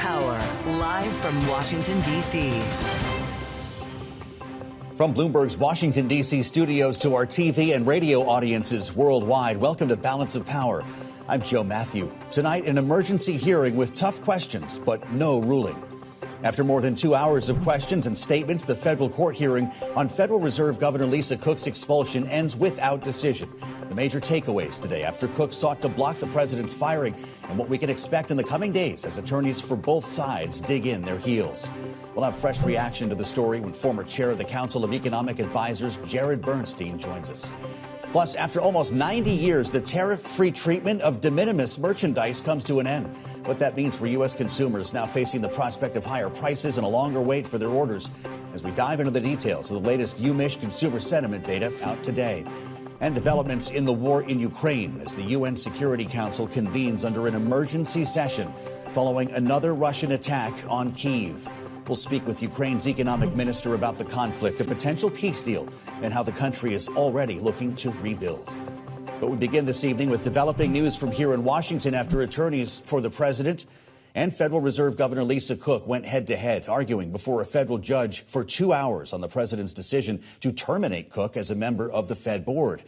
Power, live from Washington, D.C. From Bloomberg's Washington, D.C. studios to our TV and radio audiences worldwide, welcome to Balance of Power. I'm Joe Matthew. Tonight, an emergency hearing with tough questions, but no ruling. After more than 2 hours of questions and statements, the federal court hearing on Federal Reserve Governor Lisa Cook's expulsion ends without decision. The major takeaways today after Cook sought to block the president's firing and what we can expect in the coming days as attorneys for both sides dig in their heels. We'll have fresh reaction to the story when former chair of the Council of Economic Advisors, Bernstein, joins us. Plus, after almost 90 years, the tariff-free treatment of de minimis merchandise comes to an end. What that means for U.S. consumers now facing the prospect of higher prices and a longer wait for their orders. As we dive into the details of the latest UMich consumer sentiment data out today. And developments in the war in Ukraine as the UN Security Council convenes under an emergency session following another Russian attack on Kyiv. We'll speak with Ukraine's economic minister about the conflict, a potential peace deal, and how the country is already looking to rebuild. But we begin this evening with developing news from here in Washington after attorneys for the president and Federal Reserve Governor Lisa Cook went head-to-head, arguing before a federal judge for 2 hours on the president's decision to terminate Cook as a member of the Fed board.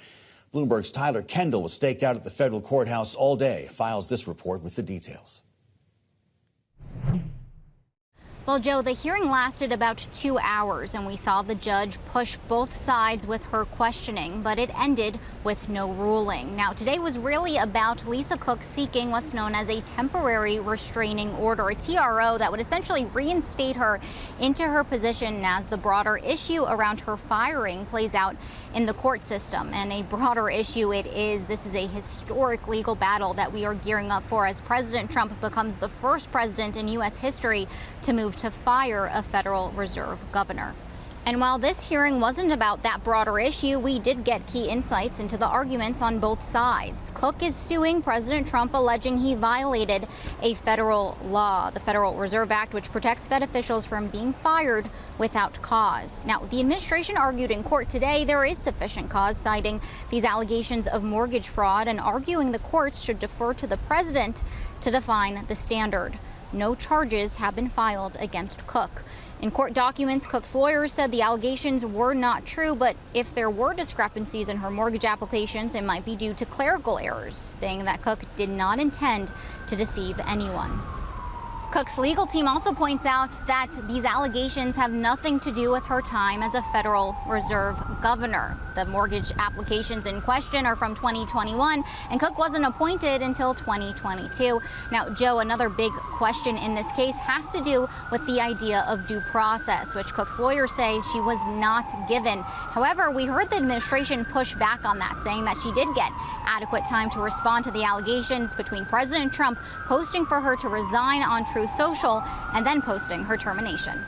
Bloomberg's Kendall was staked out at the federal courthouse all day, files this report with the details. Well, Joe, the hearing lasted about 2 hours, and we saw the judge push both sides with her questioning, but it ended with no ruling. Now, today was really about Lisa Cook seeking what's known as a temporary restraining order, a TRO that would essentially reinstate her into her position as the broader issue around her firing plays out in the court system. And a broader issue it is. This is a historic legal battle that we are gearing up for as President Trump becomes the first president in U.S. history to move to fire a Federal Reserve governor. And while this hearing wasn't about that broader issue, we did get key insights into the arguments on both sides. Cook is suing President Trump, alleging he violated a federal law, the Federal Reserve Act, which protects Fed officials from being fired without cause. Now, the administration argued in court today there is sufficient cause, citing these allegations of mortgage fraud and arguing the courts should defer to the president to define the standard. No charges have been filed against Cook. In court documents, Cook's lawyers said the allegations were not true, but if there were discrepancies in her mortgage applications, it might be due to clerical errors, saying that Cook did not intend to deceive anyone. Cook's legal team also points out that these allegations have nothing to do with her time as a Federal Reserve governor. The mortgage applications in question are from 2021, and Cook wasn't appointed until 2022. Now, Joe, another big question in this case has to do with the idea of due process, which Cook's lawyers say she was not given. However, we heard the administration push back on that, saying that she did get adequate time to respond to the allegations between President Trump posting for her to resign on Truth Social and then posting her termination.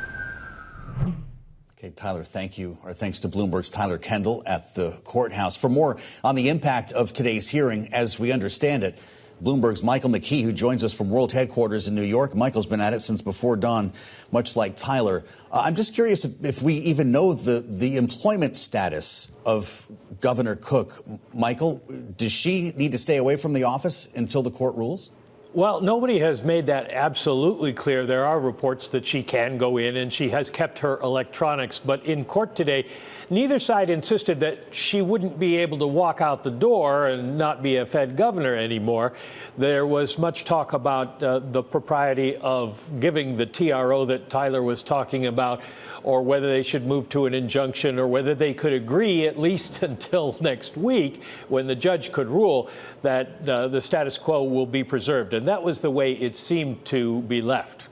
Okay, Tyler, thank you. Our thanks to Bloomberg's Kendall at the courthouse. For more on the impact of today's hearing, as we understand it, Bloomberg's McKee, who joins us from World Headquarters in New York. Michael's been at it since before dawn, much like Tyler. I'm just curious if we even know the employment status of Governor Cook. Michael, does she need to stay away from the office until the court rules? Well, nobody has made that absolutely clear. There are reports that she can go in, and she has kept her electronics. But in court today, neither side insisted that she wouldn't be able to walk out the door and not be a Fed governor anymore. There was much talk about the propriety of giving the TRO that Tyler was talking about, or whether they should move to an injunction, or whether they could agree at least until next week when the judge could rule that the status quo will be preserved. And that was the way it seemed to be left.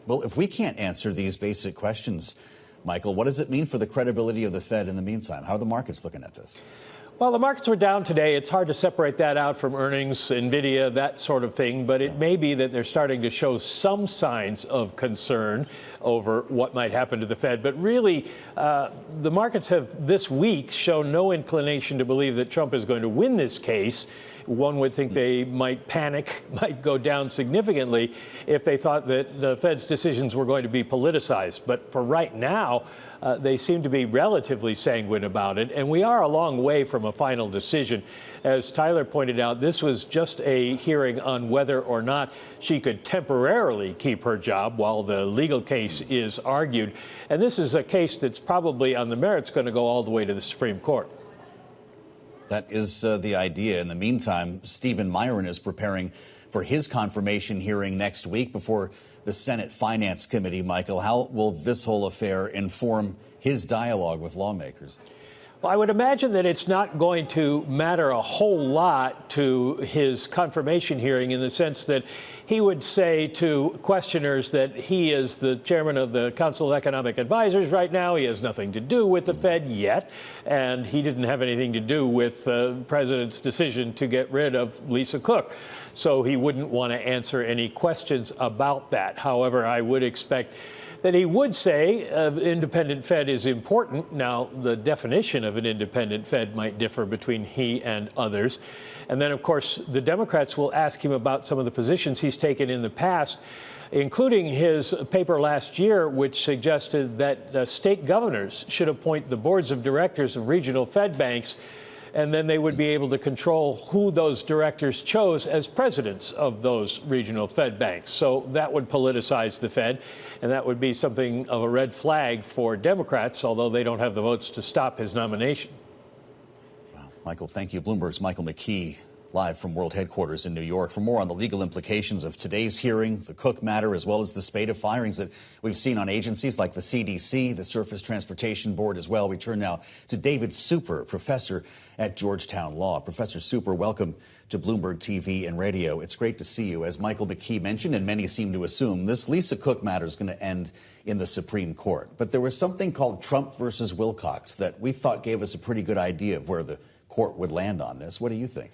Well, if we can't answer these basic questions, Michael, what does it mean for the credibility of the Fed in the meantime? How are the markets looking at this? Well, the markets were down today. It's hard to separate that out from earnings, NVIDIA, that sort of thing. But it may be that they're starting to show some signs of concern over what might happen to the Fed. But really, the markets have this week shown no inclination to believe that Trump is going to win this case. One would think they might panic, might go down significantly if they thought that the Fed's decisions were going to be politicized. But for right now, they seem to be relatively sanguine about it. And we are a long way from a final decision. As Tyler pointed out, this was just a hearing on whether or not she could temporarily keep her job while the legal case is argued. And this is a case that's probably on the merits going to go all the way to the Supreme Court. That is the idea. In the meantime, Stephen Myron is preparing for his confirmation hearing next week before the Senate Finance Committee. Michael, how will this whole affair inform his dialogue with lawmakers? Well, I would imagine that it's not going to matter a whole lot to his confirmation hearing, in the sense that he would say to questioners that he is the chairman of the Council of Economic Advisors right now. He has nothing to do with the Fed yet, and he didn't have anything to do with the president's decision to get rid of Lisa Cook. So he wouldn't want to answer any questions about that. However, I would expect that he would say an independent Fed is important. Now, the definition of an independent Fed might differ between he and others. And then, of course, the Democrats will ask him about some of the positions he's taken in the past, including his paper last year, which suggested that state governors should appoint the boards of directors of regional Fed banks, and then they would be able to control who those directors chose as presidents of those regional Fed banks. So that would politicize the Fed, and that would be something of a red flag for Democrats, although they don't have the votes to stop his nomination. Wow. Michael, thank you. Bloomberg's Michael McKee, live from World Headquarters in New York. For more on the legal implications of today's hearing, the Cook matter, as well as the spate of firings that we've seen on agencies like the CDC, the Surface Transportation Board as well, we turn now to David Super, professor at Georgetown Law. Professor Super, welcome to Bloomberg TV and radio. It's great to see you. As Michael McKee mentioned, and many seem to assume, this Lisa Cook matter is going to end in the Supreme Court. But there was something called Trump versus Wilcox that we thought gave us a pretty good idea of where the court would land on this. What do you think?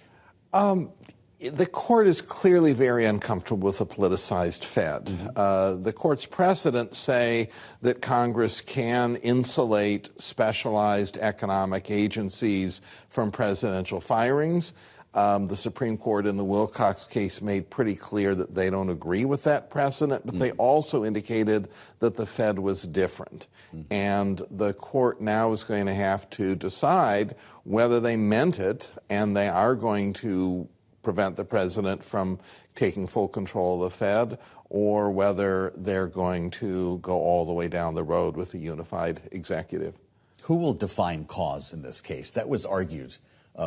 The court is clearly very uncomfortable with a politicized Fed. Mm-hmm. The court's precedents say that Congress can insulate specialized economic agencies from presidential firings. The Supreme Court in the Wilcox case made pretty clear that they don't agree with that precedent, but they also indicated that the Fed was different. And the court now is going to have to decide whether they meant it, and they are going to prevent the president from taking full control of the Fed, or whether they're going to go all the way down the road with a unified executive. Who will define cause in this case? That was argued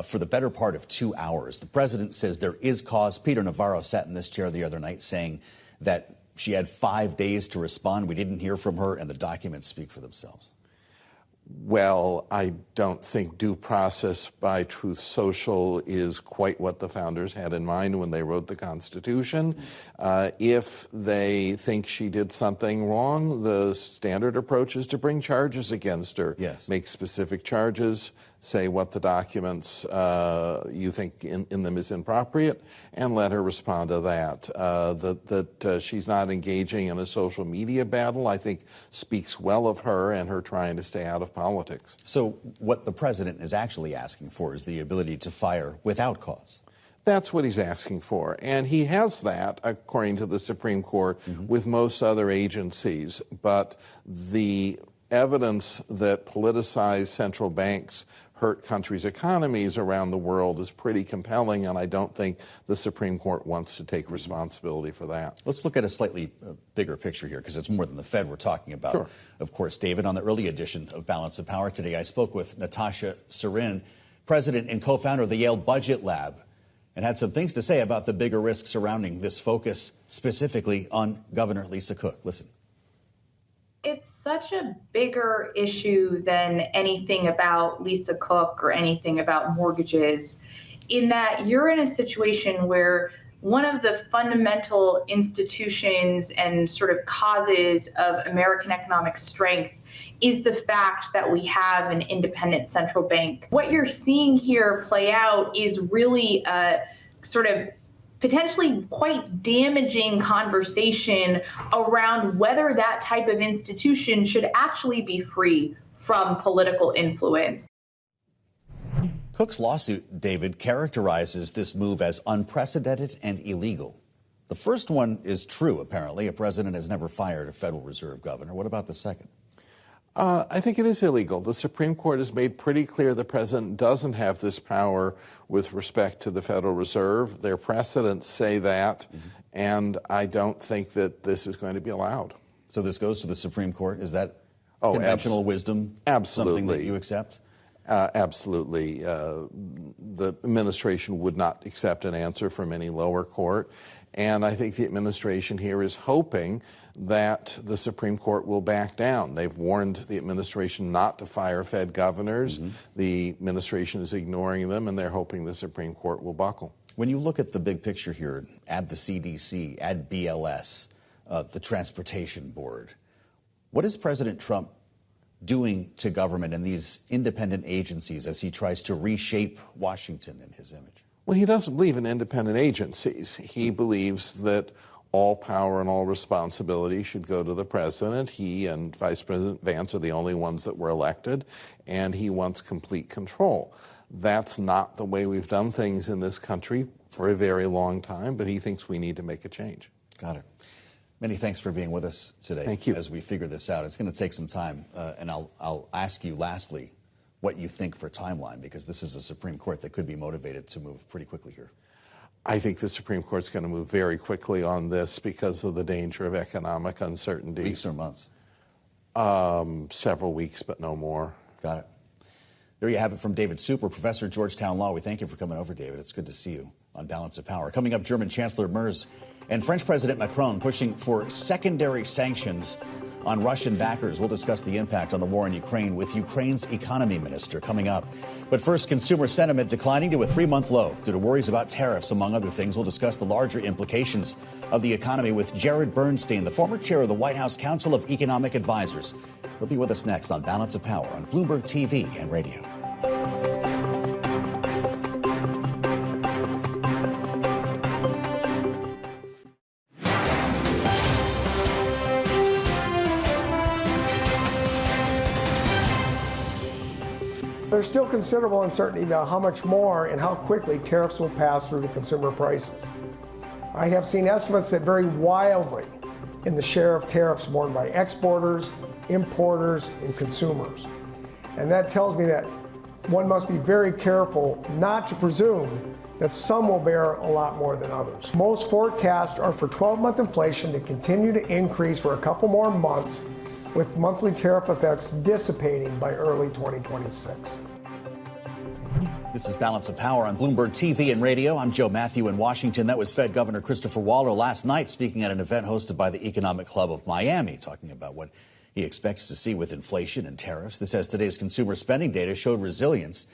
for the better part of 2 hours. The president says there is cause. Peter Navarro sat in this chair the other night saying that she had 5 days to respond. We didn't hear from her, and the documents speak for themselves. Well, I don't think due process by Truth Social is quite what the founders had in mind when they wrote the Constitution. If they think she did something wrong, the standard approach is to bring charges against her. Yes. Make specific charges, say what the documents you think in them is inappropriate, and let her respond to that. That she's not engaging in a social media battle, I think, speaks well of her and her trying to stay out of politics. So what the president is actually asking for is the ability to fire without cause. That's what he's asking for. And he has that, according to the Supreme Court, with most other agencies. But the evidence that politicized central banks hurt countries' economies around the world is pretty compelling, and I don't think the Supreme Court wants to take responsibility for that. Let's look at a slightly bigger picture here, because it's more than the Fed we're talking about. Sure. Of course, David, on the early edition of Balance of Power today, I spoke with Natasha Sarin, president and co-founder of the Yale Budget Lab, and had some things to say about the bigger risks surrounding this focus specifically on Governor Lisa Cook. Listen. It's such a bigger issue than anything about Lisa Cook or anything about mortgages, in that you're in a situation where one of the fundamental institutions and sort of causes of American economic strength is the fact that we have an independent central bank. What you're seeing here play out is really a sort of potentially quite damaging conversation around whether that type of institution should actually be free from political influence. Cook's lawsuit, David, characterizes this move as unprecedented and illegal. The first one is true, apparently. A president has never fired a Federal Reserve governor. What about the second? I think it is illegal. The Supreme Court has made pretty clear the president doesn't have this power with respect to the Federal Reserve. Their precedents say that, and I don't think that this is going to be allowed. So this goes to the Supreme Court? Is that conventional wisdom absolutely. something that you accept? Absolutely. The administration would not accept an answer from any lower court, and I think the administration here is hoping that the Supreme Court will back down. They've warned the administration not to fire Fed governors. The administration is ignoring them, and they're hoping the Supreme Court will buckle. When you look at the big picture here, add the CDC, add BLS, the Transportation Board, what is President Trump doing to government and these independent agencies as he tries to reshape Washington in his image? Well, he doesn't believe in independent agencies. He believes that all power and all responsibility should go to the president. He and Vice President Vance are the only ones that were elected, and he wants complete control. That's not the way we've done things in this country for a very long time, but he thinks we need to make a change. Got it. Many thanks for being with us today. Thank you. As we figure this out, it's going to take some time, and I'll ask you lastly what you think for timeline, because this is a Supreme Court that could be motivated to move pretty quickly here. I think the Supreme Court's going to move very quickly on this because of the danger of economic uncertainty. Weeks or months? Several weeks, but no more. Got it. There you have it from David Super, professor at Georgetown Law. We thank you for coming over, David. It's good to see you on Balance of Power. Coming up, German Chancellor Merz and French President Macron pushing for secondary sanctions on Russian backers. We'll discuss the impact on the war in Ukraine with Ukraine's Economy Minister coming up. But first, consumer sentiment declining to a 3-month low due to worries about tariffs, among other things. We'll discuss the larger implications of the economy with Jared Bernstein, the former chair of the White House Council of Economic Advisors. He'll be with us next on Balance of Power on Bloomberg TV and radio. There's still considerable uncertainty about how much more and how quickly tariffs will pass through to consumer prices. I have seen estimates that vary wildly in the share of tariffs borne by exporters, importers, and consumers. And that tells me that one must be very careful not to presume that some will bear a lot more than others. Most forecasts are for 12-month inflation to continue to increase for a couple more months, with monthly tariff effects dissipating by early 2026. This is Balance of Power on Bloomberg TV and radio. I'm Joe Matthew in Washington. That was Fed Governor Christopher Waller last night speaking at an event hosted by the Economic Club of Miami, talking about what he expects to see with inflation and tariffs. This, as today's consumer spending data showed resilience,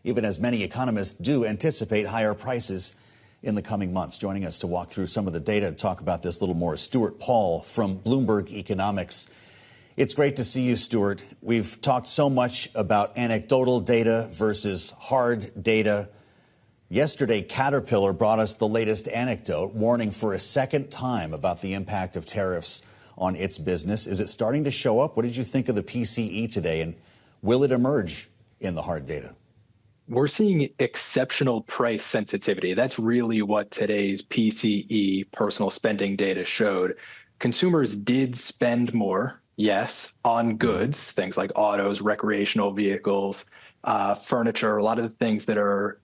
even as many economists do anticipate higher prices in the coming months. Joining us to walk through some of the data and talk about this a little more, Stuart Paul from Bloomberg Economics. It's great to see you, Stuart. We've talked so much about anecdotal data versus hard data. Yesterday, Caterpillar brought us the latest anecdote, warning for a second time about the impact of tariffs on its business. Is it starting to show up? What did you think of the PCE today, and will it emerge in the hard data? We're seeing exceptional price sensitivity. That's really what today's PCE personal spending data showed. Consumers did spend more. Yes, on goods, things like autos, recreational vehicles, furniture, a lot of the things that are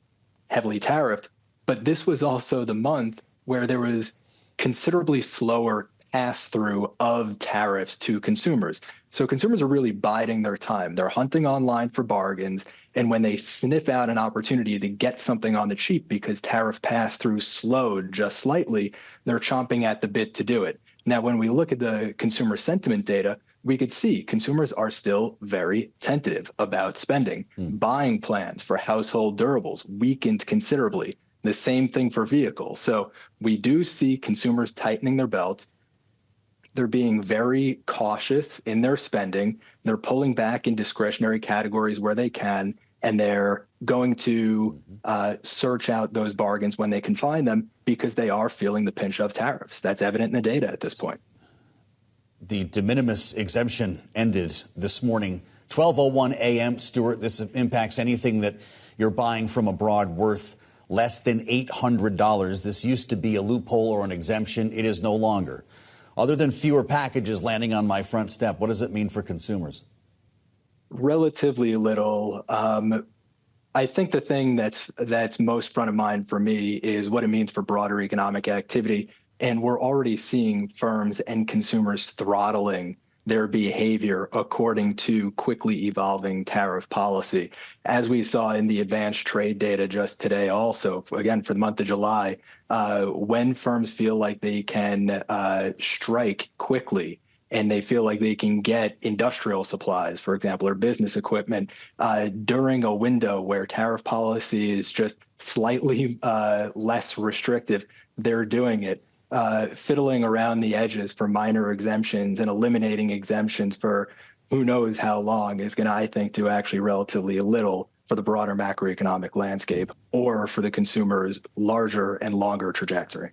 heavily tariffed. But this was also the month where there was considerably slower pass-through of tariffs to consumers. So consumers are really biding their time. They're hunting online for bargains. And when they sniff out an opportunity to get something on the cheap because tariff pass-through slowed just slightly, they're chomping at the bit to do it. Now, when we look at the consumer sentiment data, we could see consumers are still very tentative about spending. Buying plans for household durables weakened considerably. The same thing for vehicles. So we do see consumers tightening their belts. They're being very cautious in their spending. They're pulling back in discretionary categories where they can, and they're going to search out those bargains when they can find them because they are feeling the pinch of tariffs. That's evident in the data at this point. The de minimis exemption ended this morning, 12:01 a.m. Stuart, this impacts anything that you're buying from abroad worth less than $800. This used to be a loophole or an exemption. It is no longer. Other than fewer packages landing on my front step, what does it mean for consumers? Relatively little. I think the thing that's most front of mind for me is what it means for broader economic activity. And we're already seeing firms and consumers throttling their behavior according to quickly evolving tariff policy. As we saw in the advanced trade data just today also, again, for the month of July, when firms feel like they can strike quickly and they feel like they can get industrial supplies, for example, or business equipment during a window where tariff policy is just slightly less restrictive, they're doing it. Fiddling around the edges for minor exemptions and eliminating exemptions for who knows how long is going to, I think, do actually relatively little for the broader macroeconomic landscape or for the consumer's larger and longer trajectory.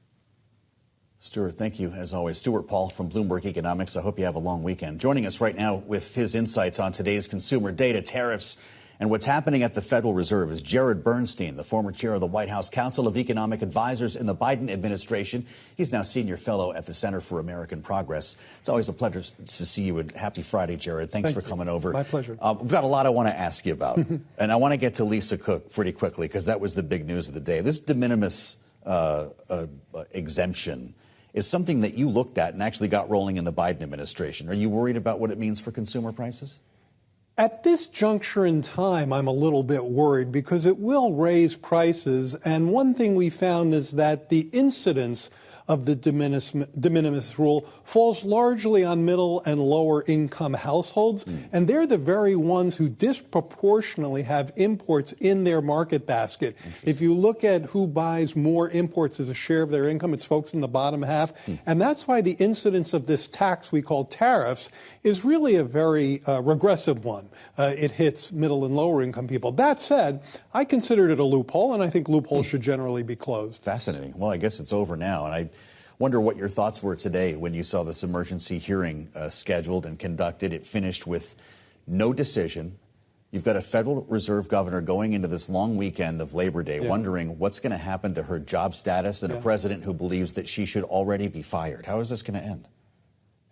Stuart, thank you, as always. Stuart Paul from Bloomberg Economics. I hope you have a long weekend. Joining us right now with his insights on today's consumer data, tariffs, and what's happening at the Federal Reserve is Jared Bernstein, the former chair of the White House Council of Economic Advisors in the Biden administration. He's now senior fellow at the Center for American Progress. It's always a pleasure to see you, and happy Friday, Jared. Thanks for coming over. My pleasure. We've got a lot I want to ask you about, and I want to get to Lisa Cook pretty quickly because that was the big news of the day. This de minimis exemption is something that you looked at and actually got rolling in the Biden administration. Are you worried about what it means for consumer prices? At this juncture in time, I'm a little bit worried because it will raise prices. And one thing we found is that the incidence of the de minimis rule falls largely on middle and lower income households. And they're the very ones who disproportionately have imports in their market basket. If you look at who buys more imports as a share of their income, it's folks in the bottom half. And that's why the incidence of this tax we call tariffs is really a very regressive one. It hits middle and lower income people. That said, I considered it a loophole, and I think loopholes should generally be closed. Fascinating. Well, I guess it's over now, and I wonder what your thoughts were today when you saw this emergency hearing scheduled and conducted. It finished with no decision. You've got a Federal Reserve governor going into this long weekend of Labor Day wondering what's going to happen to her job status, and a president who believes that she should already be fired. How is this going to end?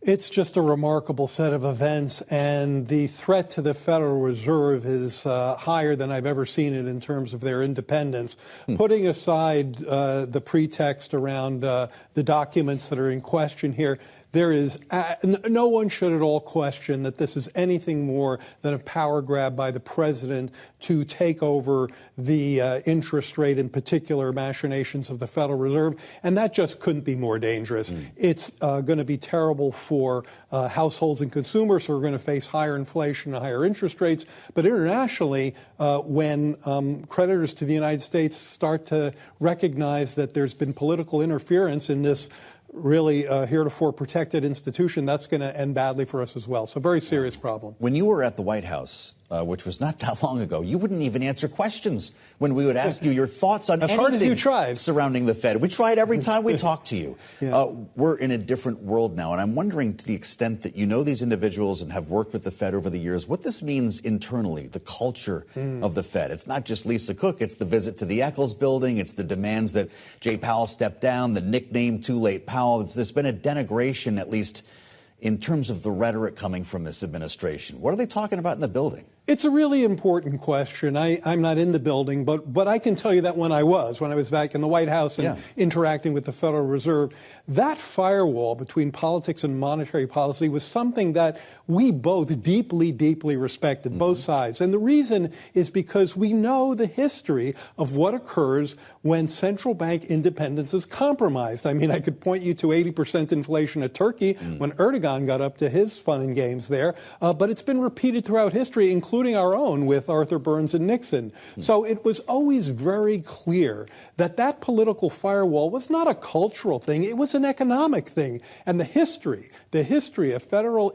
It's just a remarkable set of events, and the threat to the Federal Reserve is higher than I've ever seen it in terms of their independence. Putting aside the pretext around the documents that are in question here, there is no one should at all question that this is anything more than a power grab by the president to take over the interest rate, in particular machinations of the Federal Reserve, and that just couldn't be more dangerous. It's going to be terrible for households and consumers who are going to face higher inflation and higher interest rates. But internationally, when creditors to the United States start to recognize that there's been political interference in this really heretofore protected institution, that's going to end badly for us as well. So very serious problem. When you were at the White House, which was not that long ago, you wouldn't even answer questions when we would ask you your thoughts on anything hard as you tried. Surrounding the Fed. We tried every time we talked to you. We're in a different world now, and I'm wondering, to the extent that you know these individuals and have worked with the Fed over the years, what this means internally, the culture of the Fed. It's not just Lisa Cook. It's the visit to the Eccles building. It's the demands that Jay Powell step down, the nickname Too Late Powell. There's been a denigration, at least in terms of the rhetoric coming from this administration. What are they talking about in the building? It's a really important question. I'm not in the building, but I can tell you that when I was back in the White House and interacting with the Federal Reserve, that firewall between politics and monetary policy was something that we both deeply, deeply respected, both sides. And the reason is because we know the history of what occurs when central bank independence is compromised. I mean, I could point you to 80% inflation at Turkey when Erdogan got up to his fun and games there, but it's been repeated throughout history, including our own with Arthur Burns and Nixon. So it was always very clear that that political firewall was not a cultural thing, it was an economic thing. And the history of Federal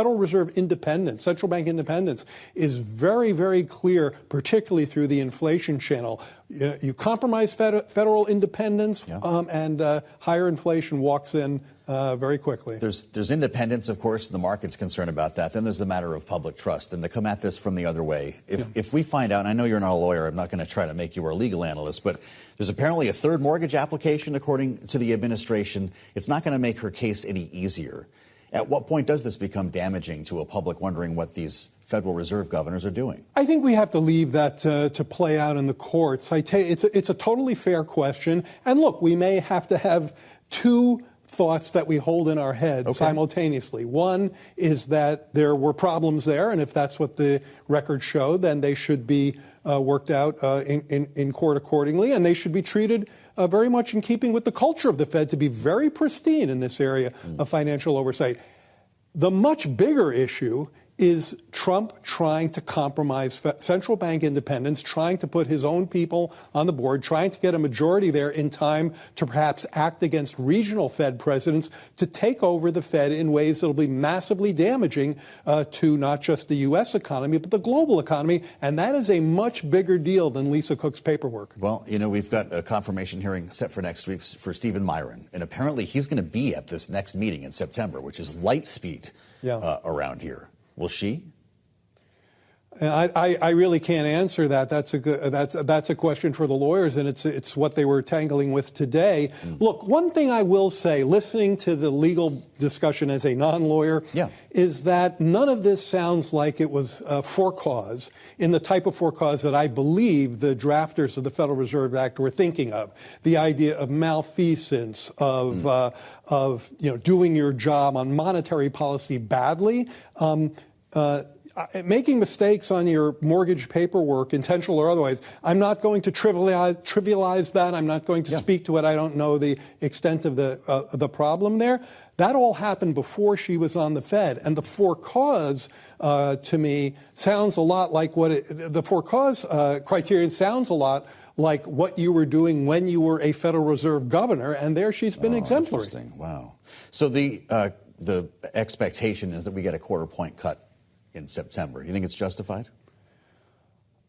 Reserve independence, central bank independence, is very, very clear, particularly through the inflation channel. You compromise federal independence, and higher inflation walks in very quickly. There's independence, of course, and the market's concerned about that. Then there's the matter of public trust. And to come at this from the other way, if we find out, and I know you're not a lawyer, I'm not going to try to make you our legal analyst, but there's apparently a third mortgage application, according to the administration. It's not going to make her case any easier. At what point does this become damaging to a public wondering what these Federal Reserve governors are doing? I think we have to leave that to play out in the courts. It's a totally fair question. And look, we may have to have two thoughts that we hold in our heads simultaneously. One is that there were problems there, and if that's what the record showed, then they should be worked out in court accordingly, and they should be treated very much in keeping with the culture of the Fed to be very pristine in this area of financial oversight. The much bigger issue is Trump trying to compromise central bank independence, trying to put his own people on the board, trying to get a majority there in time to perhaps act against regional Fed presidents to take over the Fed in ways that will be massively damaging to not just the U.S. economy, but the global economy. And that is a much bigger deal than Lisa Cook's paperwork. Well, you know, we've got a confirmation hearing set for next week for Stephen Myron. And apparently he's going to be at this next meeting in September, which is light speed around here. Will she? I really can't answer that. That's a question for the lawyers, and it's what they were tangling with today. Look, one thing I will say, listening to the legal discussion as a non-lawyer, is that none of this sounds like it was for cause in the type of for cause that I believe the drafters of the Federal Reserve Act were thinking of. The idea of malfeasance, of doing your job on monetary policy badly. Making mistakes on your mortgage paperwork, intentional or otherwise, I'm not going to trivialize that. I'm not going to speak to it. I don't know the extent of the problem there. That all happened before she was on the Fed. And the for cause, to me, sounds a lot like the for cause criterion sounds a lot like what you were doing when you were a Federal Reserve governor, and there she's been exemplary. Interesting. Wow. So the expectation is that we get a quarter-point cut in September. You think it's justified?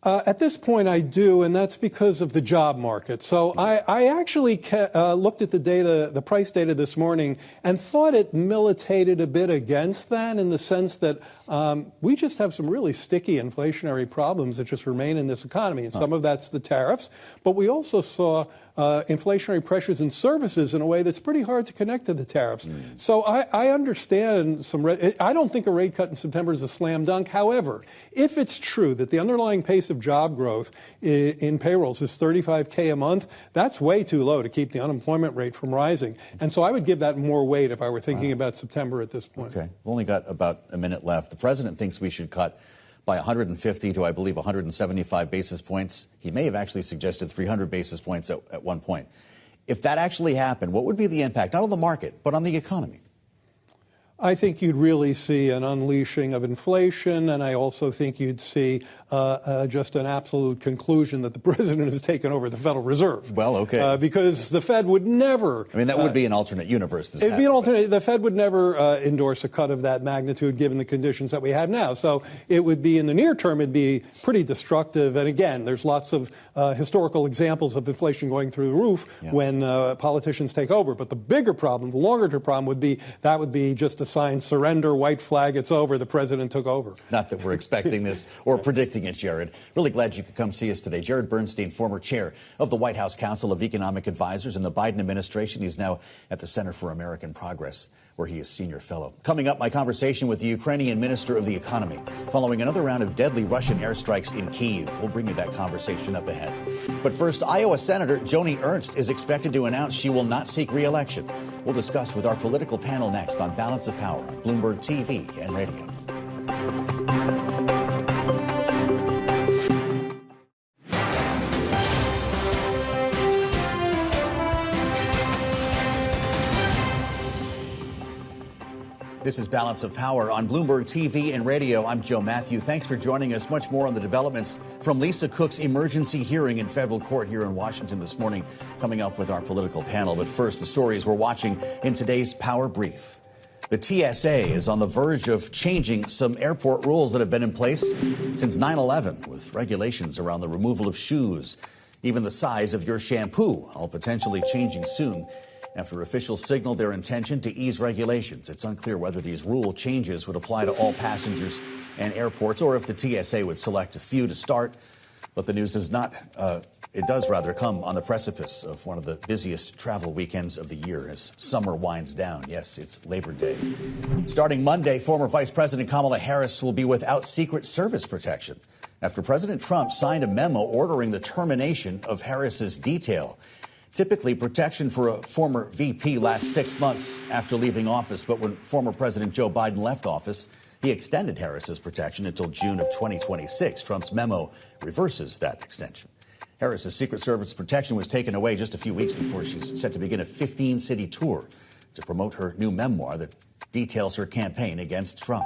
At this point, I do, and that's because of the job market. So I actually looked at the data, the price data this morning, and thought it militated a bit against that in the sense that we just have some really sticky inflationary problems that just remain in this economy, and some of that's the tariffs. But we also saw inflationary pressures in services in a way that's pretty hard to connect to the tariffs. So I understand I don't think a rate cut in September is a slam dunk. However, if it's true that the underlying pace of job growth in payrolls is 35K a month, that's way too low to keep the unemployment rate from rising. And so I would give that more weight if I were thinking about September at this point. Okay. We've only got about a minute left. The president thinks we should cut by 150 to, I believe, 175 basis points. He may have actually suggested 300 basis points at one point. If that actually happened, what would be the impact, not on the market, but on the economy? I think you'd really see an unleashing of inflation, and I also think you'd see just an absolute conclusion that the president has taken over the Federal Reserve. Well, okay. Because the Fed would never... I mean, that would be an alternate universe. It'd be an alternate... The Fed would never endorse a cut of that magnitude given the conditions that we have now. So it would be, in the near term, it'd be pretty destructive. And again, there's lots of historical examples of inflation going through the roof when politicians take over. But the bigger problem, the longer-term problem would be just a sign, surrender, white flag, it's over, the president took over. Not that we're expecting this or predicting it, Jared. Really glad you could come see us today. Jared Bernstein, former chair of the White House Council of Economic Advisors in the Biden administration. He's now at the Center for American Progress, where he is senior fellow. Coming up, my conversation with the Ukrainian Minister of the Economy, following another round of deadly Russian airstrikes in Kyiv. We'll bring you that conversation up ahead. But first, Iowa Senator Joni Ernst is expected to announce she will not seek re-election. We'll discuss with our political panel next on Balance of Power on Bloomberg TV and radio. This is Balance of Power on Bloomberg TV and radio. I'm Joe Matthew. Thanks for joining us. Much more on the developments from Lisa Cook's emergency hearing in federal court here in Washington this morning, coming up with our political panel. But first, the stories we're watching in today's Power Brief. The TSA is on the verge of changing some airport rules that have been in place since 9/11, with regulations around the removal of shoes, even the size of your shampoo, all potentially changing soon. After officials signaled their intention to ease regulations, it's unclear whether these rule changes would apply to all passengers and airports or if the TSA would select a few to start. But the news does not it does rather come on the precipice of one of the busiest travel weekends of the year as summer winds down. Yes, it's Labor Day. Starting Monday, former Vice President Kamala Harris will be without Secret Service protection after President Trump signed a memo ordering the termination of Harris's detail. Typically, protection for a former VP lasts 6 months after leaving office, but when former President Joe Biden left office, he extended Harris's protection until June of 2026. Trump's memo reverses that extension. Harris's Secret Service protection was taken away just a few weeks before she's set to begin a 15-city tour to promote her new memoir that details her campaign against Trump.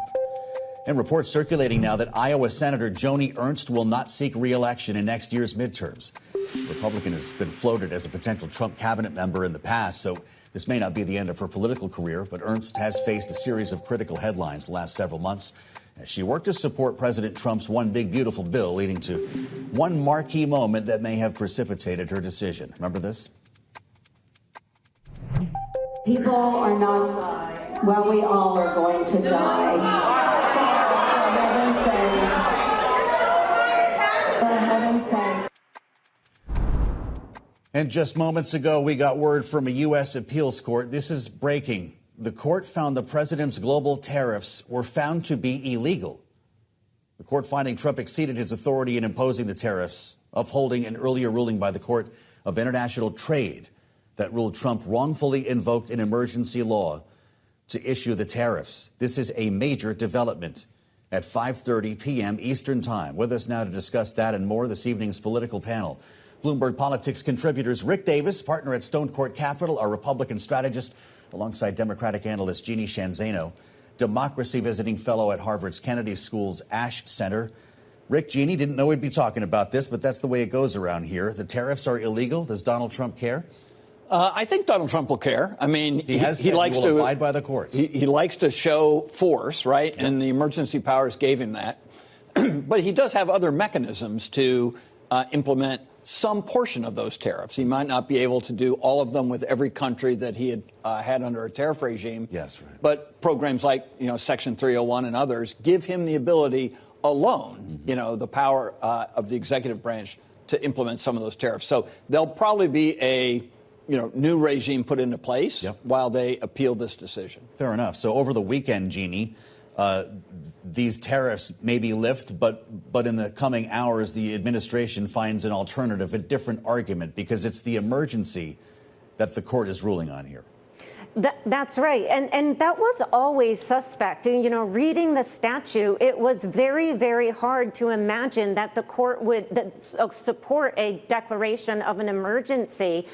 And reports circulating now that Iowa Senator Joni Ernst will not seek re-election in next year's midterms. The Republican has been floated as a potential Trump cabinet member in the past, so this may not be the end of her political career, but Ernst has faced a series of critical headlines the last several months as she worked to support President Trump's One Big Beautiful Bill, leading to one marquee moment that may have precipitated her decision. Remember this? People are not, well, we all are going to die. So, for heaven's sake. And just moments ago, we got word from a U.S. appeals court. This is breaking. The court found the president's global tariffs were found to be illegal. The court finding Trump exceeded his authority in imposing the tariffs, upholding an earlier ruling by the Court of International Trade that ruled Trump wrongfully invoked an emergency law to issue the tariffs. This is a major development at 5:30 p.m. Eastern Time. With us now to discuss that and more, this evening's political panel. Bloomberg Politics contributors Rick Davis, partner at Stone Court Capital, our Republican strategist, alongside Democratic analyst Jeannie Shanzano, democracy visiting fellow at Harvard's Kennedy School's Ash Center. Rick, Jeannie, didn't know we'd be talking about this, but that's the way it goes around here. The tariffs are illegal. Does Donald Trump care? I think Donald Trump will care. I mean, he likes to abide by the courts. He likes to show force, right? Yeah. And the emergency powers gave him that. But he does have other mechanisms to implement some portion of those tariffs. He might not be able to do all of them with every country that he had had under a tariff regime. Yes, right. But programs like, Section 301 and others give him the ability alone, the power of the executive branch to implement some of those tariffs. So there'll probably be a new regime put into place while they appeal this decision. Fair enough. So over the weekend, Jeannie, these tariffs maybe lift, but in the coming hours, the administration finds an alternative, a different argument, because it's the emergency that the court is ruling on here. That's right. And that was always suspect. And, reading the statute, it was very, very hard to imagine that the court would support a declaration of an emergency.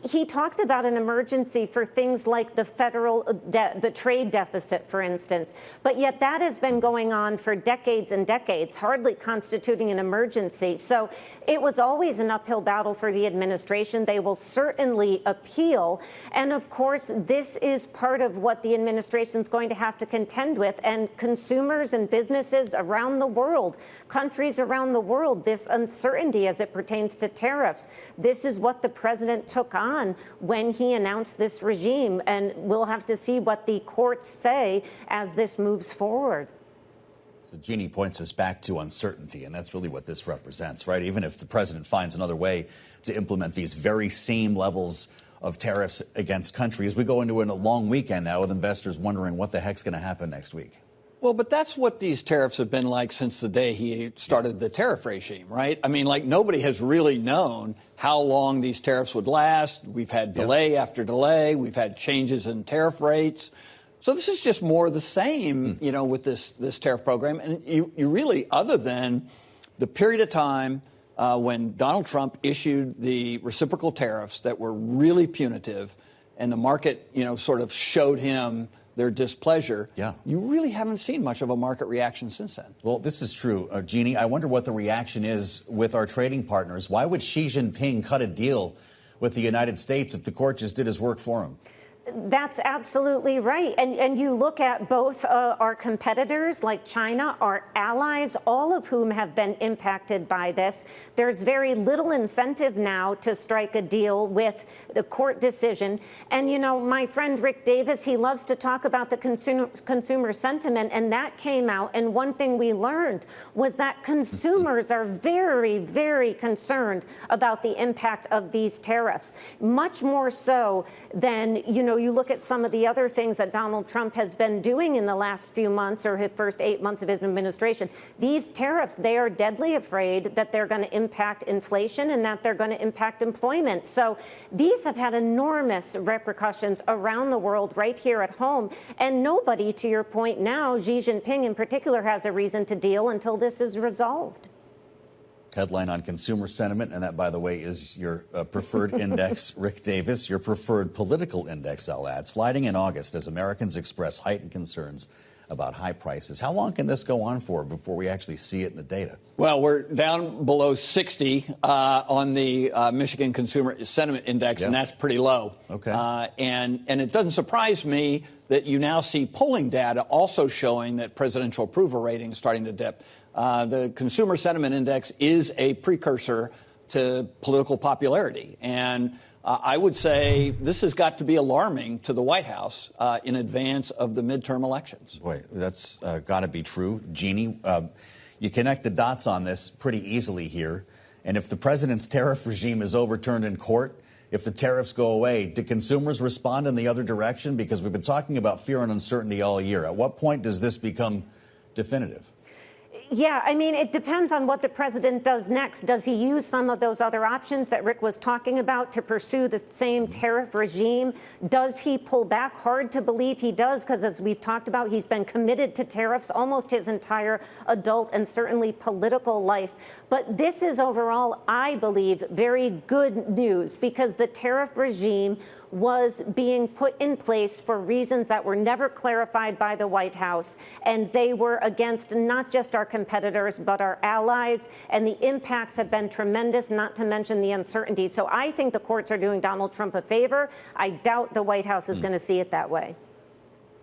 He talked about an emergency for things like the trade deficit, for instance. But yet that has been going on for decades and decades, hardly constituting an emergency. So it was always an uphill battle for the administration. They will certainly appeal. And of course, this is part of what the administration is going to have to contend with. And consumers and businesses around the world, countries around the world, this uncertainty as it pertains to tariffs. This is what the president took on when he announced this regime. And we'll have to see what the courts say as this moves forward. So Jeannie points us back to uncertainty, and that's really what this represents, right? Even if the president finds another way to implement these very same levels of tariffs against countries, we go into a long weekend now with investors wondering what the heck's going to happen next week. Well, but that's what these tariffs have been like since the day he started the tariff regime, right? I mean, nobody has really known how long these tariffs would last. We've had delay after delay. We've had changes in tariff rates. So this is just more of the same, with this tariff program. And you really, other than the period of time when Donald Trump issued the reciprocal tariffs that were really punitive and the market, sort of showed him their displeasure, you really haven't seen much of a market reaction since then. Well, this is true. Jeannie, I wonder what the reaction is with our trading partners. Why would Xi Jinping cut a deal with the United States if the court just did his work for him? That's absolutely right. And you look at both our competitors like China, our allies, all of whom have been impacted by this. There's very little incentive now to strike a deal with the court decision. And, you know, my friend Rick Davis, he loves to talk about the consumer sentiment, and that came out. And one thing we learned was that consumers are very, very concerned about the impact of these tariffs, much more so than, you know, you look at some of the other things that Donald Trump has been doing in the last few months or his first 8 months of his administration. These tariffs, they are deadly afraid that they're going to impact inflation and that they're going to impact employment. So these have had enormous repercussions around the world, right here at home. And nobody, to your point now, Xi Jinping in particular, has a reason to deal until this is resolved. Headline on consumer sentiment, and that, by the way, is your preferred index, Rick Davis, your preferred political index, I'll add, sliding in August as Americans express heightened concerns about high prices. How long can this go on for before we actually see it in the data? Well, we're down below 60 on the Michigan Consumer Sentiment Index, and that's pretty low. Okay. And it doesn't surprise me that you now see polling data also showing that presidential approval rating is starting to dip. The Consumer Sentiment Index is a precursor to political popularity. And I would say this has got to be alarming to the White House in advance of the midterm elections. Boy, that's got to be true. Jeannie, you connect the dots on this pretty easily here. And if the president's tariff regime is overturned in court, if the tariffs go away, do consumers respond in the other direction? Because we've been talking about fear and uncertainty all year. At what point does this become definitive? Yeah, I mean, it depends on what the president does next. Does he use some of those other options that Rick was talking about to pursue the same tariff regime? Does he pull back? Hard to believe he does, because as we've talked about, he's been committed to tariffs almost his entire adult and certainly political life. But this is overall, I believe, very good news, because the tariff regime was being put in place for reasons that were never clarified by the White House. And they were against not just our competitors, but our allies. And the impacts have been tremendous, not to mention the uncertainty. So I think the courts are doing Donald Trump a favor. I doubt the White House is going to see it that way.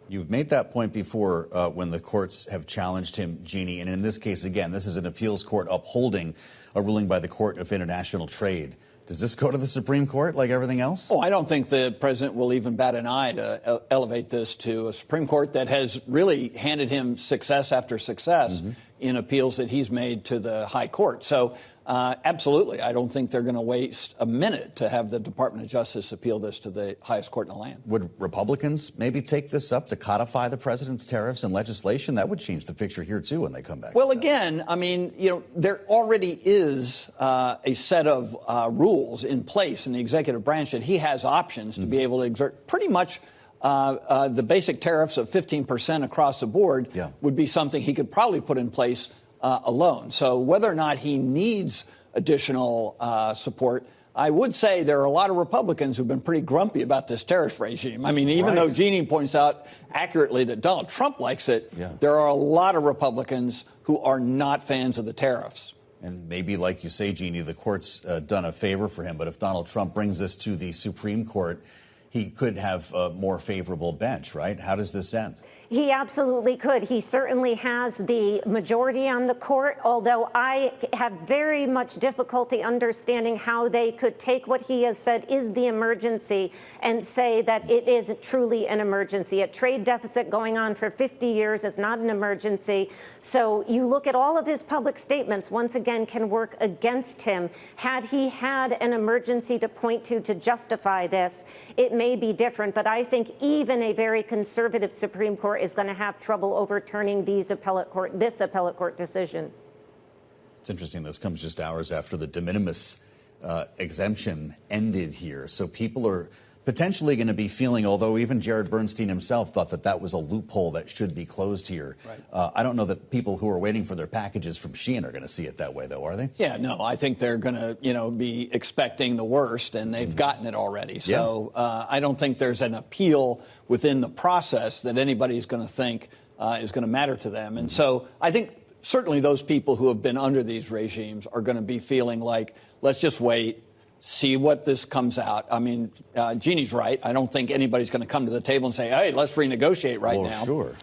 You've made that point before when the courts have challenged him, Jeannie. And in this case, again, this is an appeals court upholding a ruling by the Court of International Trade. Does this go to the Supreme Court like everything else? Oh, I don't think the president will even bat an eye to elevate this to a Supreme Court that has really handed him success after success in appeals that he's made to the high court. So absolutely, I don't think they're going to waste a minute to have the Department of Justice appeal this to the highest court in the land. Would Republicans maybe take this up to codify the president's tariffs in legislation? That would change the picture here, too, when they come back. Well, again, I mean, you know, there already is a set of rules in place in the executive branch that he has options to be able to exert pretty much. The basic tariffs of 15% across the board would be something he could probably put in place alone. So whether or not he needs additional support, I would say there are a lot of Republicans who've been pretty grumpy about this tariff regime. I mean, even though Jeannie points out accurately that Donald Trump likes it, there are a lot of Republicans who are not fans of the tariffs. And maybe, like you say, Jeannie, the court's done a favor for him. But if Donald Trump brings this to the Supreme Court, he could have a more favorable bench, right? How does this end? He absolutely could. He certainly has the majority on the court, although I have very much difficulty understanding how they could take what he has said is the emergency and say that it is truly an emergency. A trade deficit going on for 50 years is not an emergency. So you look at all of his public statements, once again, can work against him. Had he had an emergency to point to justify this, it may be different. But I think even a very conservative Supreme Court is going to have trouble overturning this appellate court decision. It's interesting. This comes just hours after the de minimis exemption ended here. So people are potentially going to be feeling, although even Jared Bernstein himself thought that that was a loophole that should be closed here. Right. I don't know that people who are waiting for their packages from Shein are going to see it that way, though, are they? Yeah, no, I think they're going to, be expecting the worst, and they've gotten it already. So I don't think there's an appeal within the process that anybody's going to think is going to matter to them. And so I think certainly those people who have been under these regimes are going to be feeling like, let's just wait. see what this comes out. I mean, Jeannie's right. I don't think anybody's going to come to the table and say, hey, let's renegotiate right now. Sure.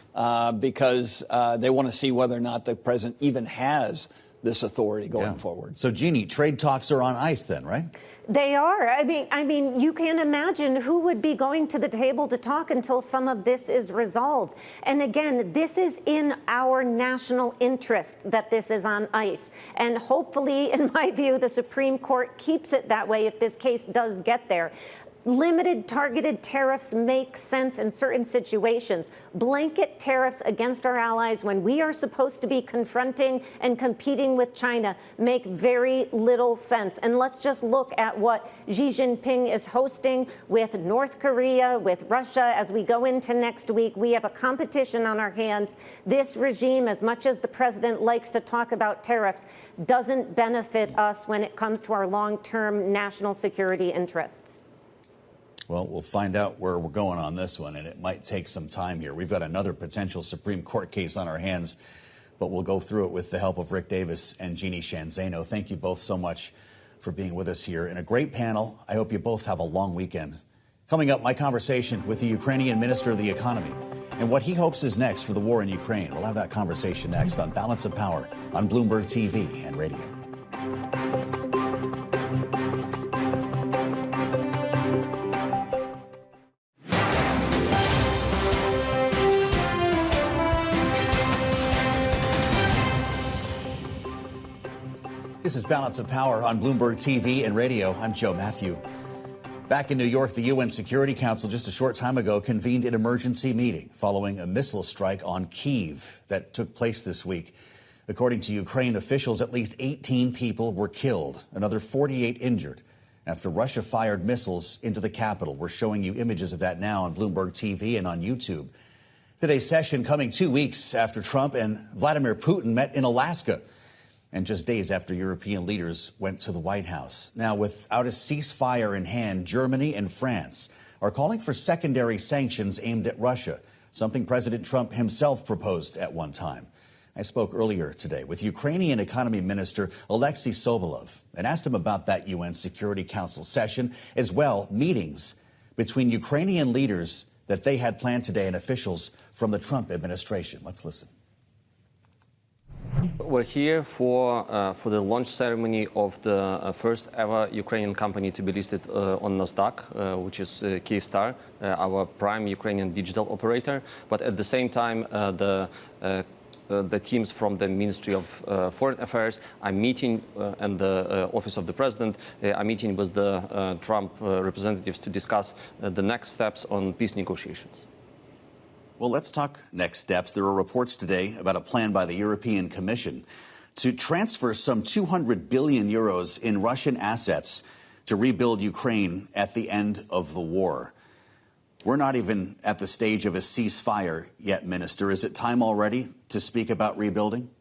Because they want to see whether or not the president even has this authority going forward. So, Jeannie, trade talks are on ice then, right? They are. I mean, you can imagine who would be going to the table to talk until some of this is resolved. And again, this is in our national interest that this is on ice. And hopefully, in my view, the Supreme Court keeps it that way if this case does get there. Limited targeted tariffs make sense in certain situations. Blanket tariffs against our allies when we are supposed to be confronting and competing with China make very little sense. And let's just look at what Xi Jinping is hosting with North Korea, with Russia. As we go into next week, we have a competition on our hands. This regime, as much as the president likes to talk about tariffs, doesn't benefit us when it comes to our long-term national security interests. Well, we'll find out where we're going on this one, and it might take some time here. We've got another potential Supreme Court case on our hands, but we'll go through it with the help of Rick Davis and Jeannie Shanzano. Thank you both so much for being with us here. And a great panel. I hope you both have a long weekend. Coming up, my conversation with the Ukrainian Minister of the Economy and what he hopes is next for the war in Ukraine. We'll have that conversation next on Balance of Power on Bloomberg TV and radio. This is Balance of Power on Bloomberg TV and radio. I'm Joe Matthew. Back in New York, the UN Security Council just a short time ago convened an emergency meeting following a missile strike on Kyiv that took place this week. According to Ukraine officials, at least 18 people were killed, another 48 injured after Russia fired missiles into the capital. We're showing you images of that now on Bloomberg TV and on YouTube. Today's session coming 2 weeks after Trump and Vladimir Putin met in Alaska, and just days after European leaders went to the White House. Now, without a ceasefire in hand, Germany and France are calling for secondary sanctions aimed at Russia, something President Trump himself proposed at one time. I spoke earlier today with Ukrainian Economy Minister Oleksii Sobolev and asked him about that UN Security Council session, as well meetings between Ukrainian leaders that they had planned today and officials from the Trump administration. Let's listen. We're here for the launch ceremony of the first ever Ukrainian company to be listed on NASDAQ, which is Kyivstar, our prime Ukrainian digital operator. But at the same time, the teams from the Ministry of Foreign Affairs are meeting, and the Office of the President are meeting with the Trump representatives to discuss the next steps on peace negotiations. Well, let's talk next steps. There are reports today about a plan by the European Commission to transfer some 200 billion euros in Russian assets to rebuild Ukraine at the end of the war. We're not even at the stage of a ceasefire yet, Minister. Is it time already to speak about rebuilding?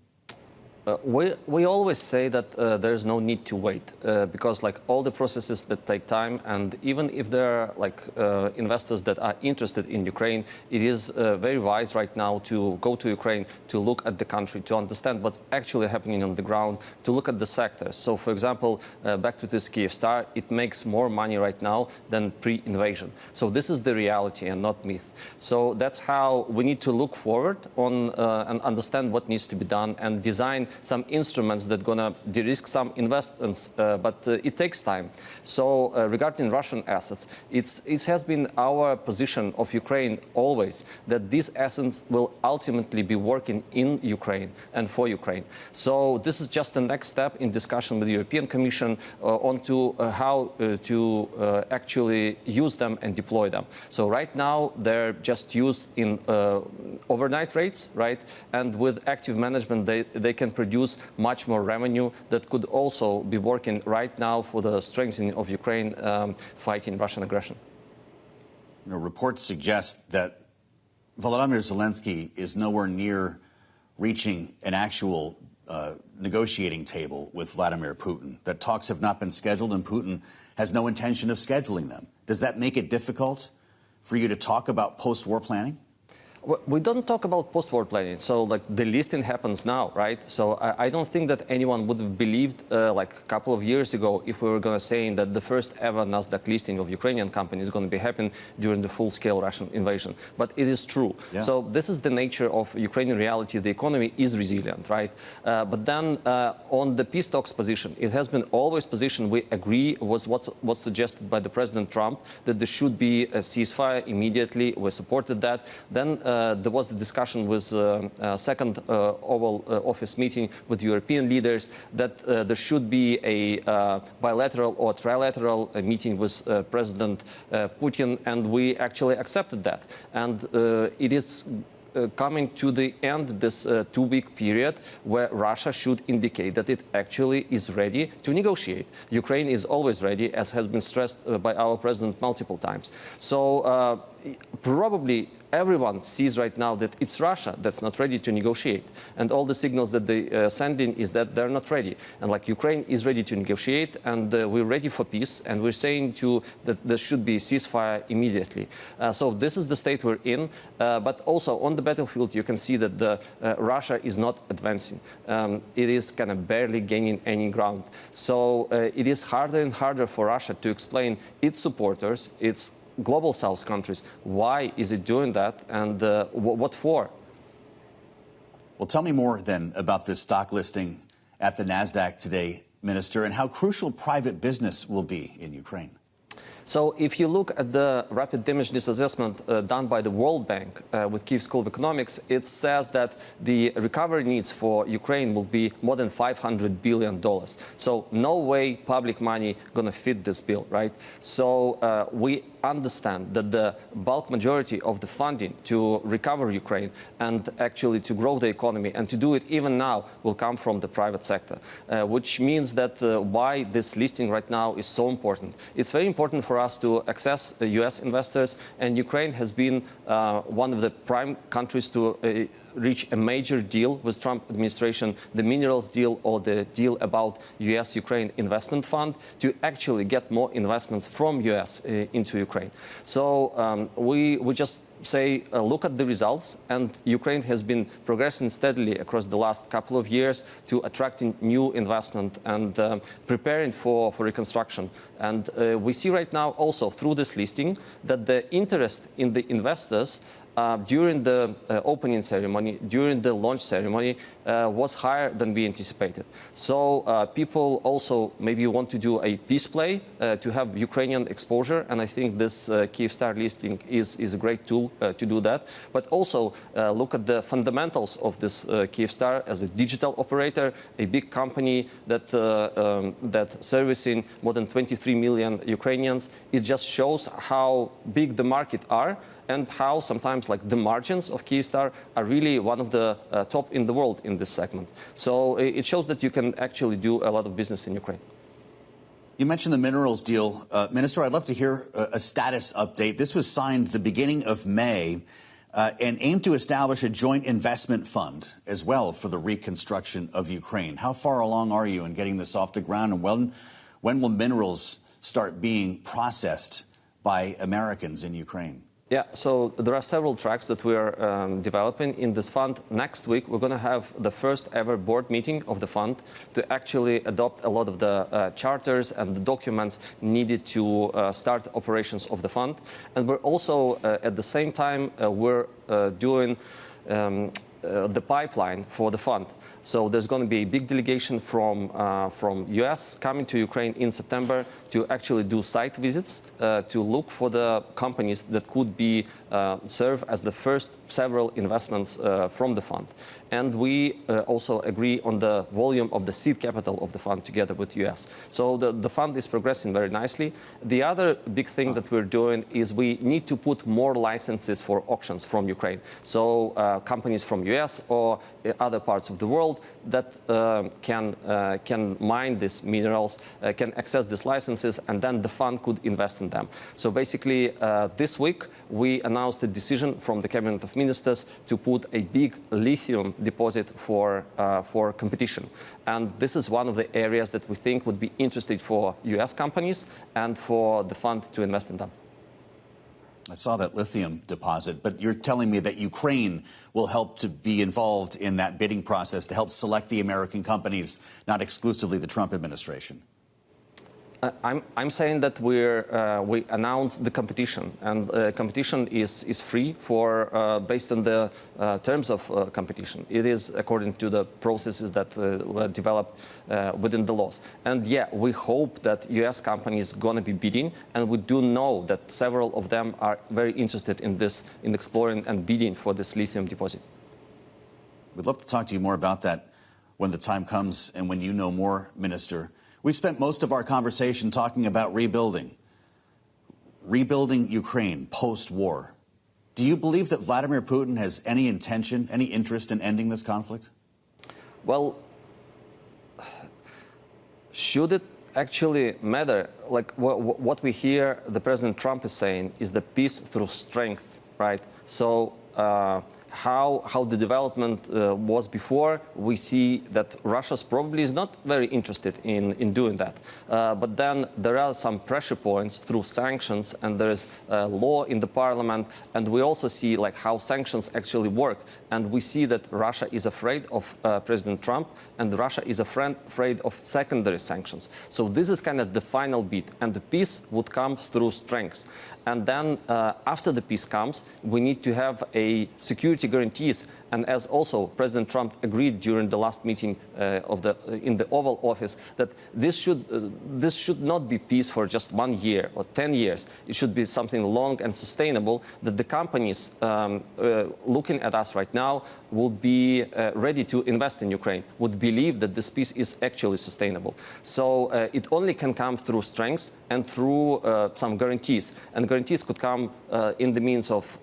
We always say that there's no need to wait because, like, all the processes that take time, and even if there are investors that are interested in Ukraine, it is very wise right now to go to Ukraine, to look at the country, to understand what's actually happening on the ground, to look at the sectors. So, for example, back to this Kyivstar, it makes more money right now than pre-invasion. So this is the reality and not myth. So that's how we need to look forward on and understand what needs to be done and design some instruments that are going to de-risk some investments, but it takes time. So regarding Russian assets, it has been our position of Ukraine always that these assets will ultimately be working in Ukraine and for Ukraine. So this is just the next step in discussion with the European Commission onto how to actually use them and deploy them. So right now they're just used in overnight rates, right? And with active management, they can produce much more revenue that could also be working right now for the strengthening of Ukraine fighting Russian aggression. You know, reports suggest that Volodymyr Zelensky is nowhere near reaching an actual negotiating table with Vladimir Putin, that talks have not been scheduled and Putin has no intention of scheduling them. Does that make it difficult for you to talk about post-war planning? We don't talk about post-war planning. So, like, the listing happens now, right? So I don't think that anyone would have believed, like, a couple of years ago, if we were going to say that the first ever NASDAQ listing of Ukrainian company is going to be happening during the full-scale Russian invasion. But it is true. Yeah. So this is the nature of Ukrainian reality. The economy is resilient, right? But then on the peace talks position, it has been always position we agree was what was suggested by the President Trump, that there should be a ceasefire immediately. We supported that. Then there was a discussion with second Oval Office meeting with European leaders that there should be a bilateral or trilateral meeting with President Putin, and we actually accepted that. And it is coming to the end, this two-week period where Russia should indicate that it actually is ready to negotiate. Ukraine is always ready, as has been stressed by our president multiple times. So probably everyone sees right now that it's Russia that's not ready to negotiate. And all the signals that they send in is that they're not ready. And like Ukraine is ready to negotiate, and we're ready for peace. And we're saying that there should be a ceasefire immediately. So this is the state we're in. But also on the battlefield, you can see that Russia is not advancing. It is kind of barely gaining any ground. So it is harder and harder for Russia to explain its supporters, its global South countries, why is it doing that, and what for? Well, tell me more then about this stock listing at the NASDAQ today, Minister, and how crucial private business will be in Ukraine. So if you look at the rapid damage assessment done by the World Bank with Kyiv School of Economics, it says that the recovery needs for Ukraine will be more than $500 billion. So no way public money going to fit this bill, right? So we understand that the bulk majority of the funding to recover Ukraine and actually to grow the economy and to do it even now will come from the private sector, which means that why this listing right now is so important. It's very important for us to access the U.S. investors, and Ukraine has been one of the prime countries to reach a major deal with Trump administration, the minerals deal or the deal about U.S.-Ukraine investment fund, to actually get more investments from U.S. into Ukraine. So we just say, look at the results, and Ukraine has been progressing steadily across the last couple of years to attracting new investment and preparing for reconstruction. And we see right now also through this listing that the interest in the investors during the opening ceremony, during the launch ceremony, was higher than we anticipated. So people also maybe want to do a peace play to have Ukrainian exposure, and I think this Kyivstar listing is a great tool to do that. But also look at the fundamentals of this Kyivstar as a digital operator, a big company that servicing more than 23 million Ukrainians. It just shows how big the market are, and how sometimes like the margins of Kyivstar are really one of the top in the world in this segment. So it shows that you can actually do a lot of business in Ukraine. You mentioned the minerals deal. Minister, I'd love to hear a status update. This was signed the beginning of May and aimed to establish a joint investment fund as well for the reconstruction of Ukraine. How far along are you in getting this off the ground, and when will minerals start being processed by Americans in Ukraine? Yeah, so there are several tracks that we are developing in this fund. Next week, we're going to have the first ever board meeting of the fund to actually adopt a lot of the charters and the documents needed to start operations of the fund. And we're also, at the same time, we're doing the pipeline for the fund. So there's going to be a big delegation from US coming to Ukraine in September to actually do site visits to look for the companies that could be serve as the first several investments from the fund. And we also agree on the volume of the seed capital of the fund together with US. So the fund is progressing very nicely. The other big thing that we're doing is we need to put more licenses for auctions from Ukraine. So companies from US or other parts of the world that can mine these minerals, can access these licenses, and then the fund could invest in them. So basically, this week, we announced a decision from the Cabinet of Ministers to put a big lithium deposit for competition. And this is one of the areas that we think would be interesting for US companies and for the fund to invest in them. I saw that lithium deposit, but you're telling me that Ukraine will help to be involved in that bidding process to help select the American companies, not exclusively the Trump administration. I'm saying that we announced the competition, and competition is free for based on the terms of competition. It is according to the processes that were developed within the laws. And yeah, we hope that U.S. companies going to be bidding, and we do know that several of them are very interested in this, in exploring and bidding for this lithium deposit. We'd love to talk to you more about that when the time comes and when you know more, Minister. We spent most of our conversation talking about rebuilding Ukraine post-war. Do you believe that Vladimir Putin has any intention, any interest in ending this conflict? Well, should it actually matter? Like what we hear the President Trump is saying is the peace through strength, right? So how the development was before, we see that Russia's probably is not very interested in doing that. But then there are some pressure points through sanctions, and there is law in the parliament, and we also see like how sanctions actually work. And we see that Russia is afraid of President Trump, and Russia is afraid of secondary sanctions. So this is kind of the final bit, and the peace would come through strengths. And then after the peace comes, we need to have a security guarantees. And as also President Trump agreed during the last meeting in the Oval Office, that this should not be peace for just 1 year or 10 years. It should be something long and sustainable, that the companies looking at us right now would be ready to invest in Ukraine, would believe that this peace is actually sustainable. So it only can come through strengths and through some guarantees. And guarantees could come in the means of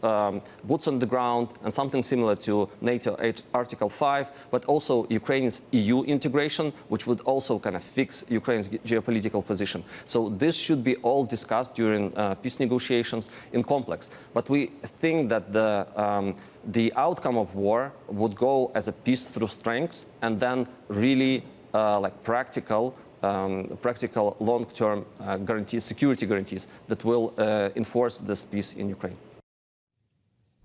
boots on the ground and something similar to NATO Article 5, but also Ukraine's EU integration, which would also kind of fix Ukraine's geopolitical position. So this should be all discussed during peace negotiations in complex. But we think that the outcome of war would go as a peace through strengths, and then really like practical long-term guarantees, security guarantees that will enforce this peace in Ukraine.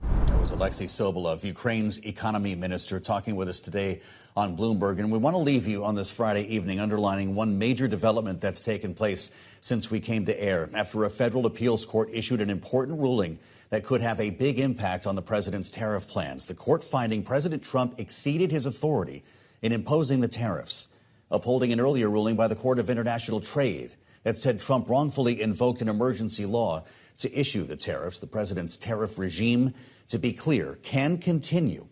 That was Oleksii Sobolev, Ukraine's Economy Minister, talking with us today on Bloomberg. And we want to leave you on this Friday evening underlining one major development that's taken place since we came to air, after a federal appeals court issued an important ruling that could have a big impact on the president's tariff plans. The court finding President Trump exceeded his authority in imposing the tariffs, upholding an earlier ruling by the Court of International Trade that said Trump wrongfully invoked an emergency law to issue the tariffs. The president's tariff regime, to be clear, can continue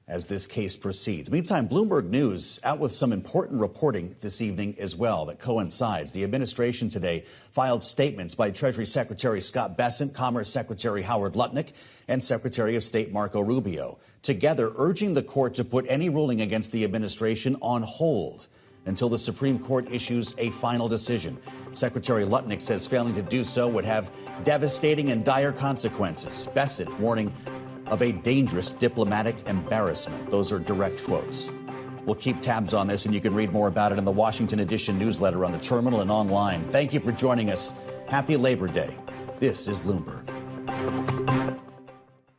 as this case proceeds. Meantime, Bloomberg News out with some important reporting this evening as well that coincides. The administration today filed statements by Treasury Secretary Scott Bessent, Commerce Secretary Howard Lutnick, and Secretary of State Marco Rubio, together urging the court to put any ruling against the administration on hold until the Supreme Court issues a final decision. Secretary Lutnick says failing to do so would have devastating and dire consequences. Bessent warning of a dangerous diplomatic embarrassment. Those are direct quotes. We'll keep tabs on this, and you can read more about it in the Washington Edition newsletter on the terminal and online. Thank you for joining us. Happy Labor Day. This is Bloomberg.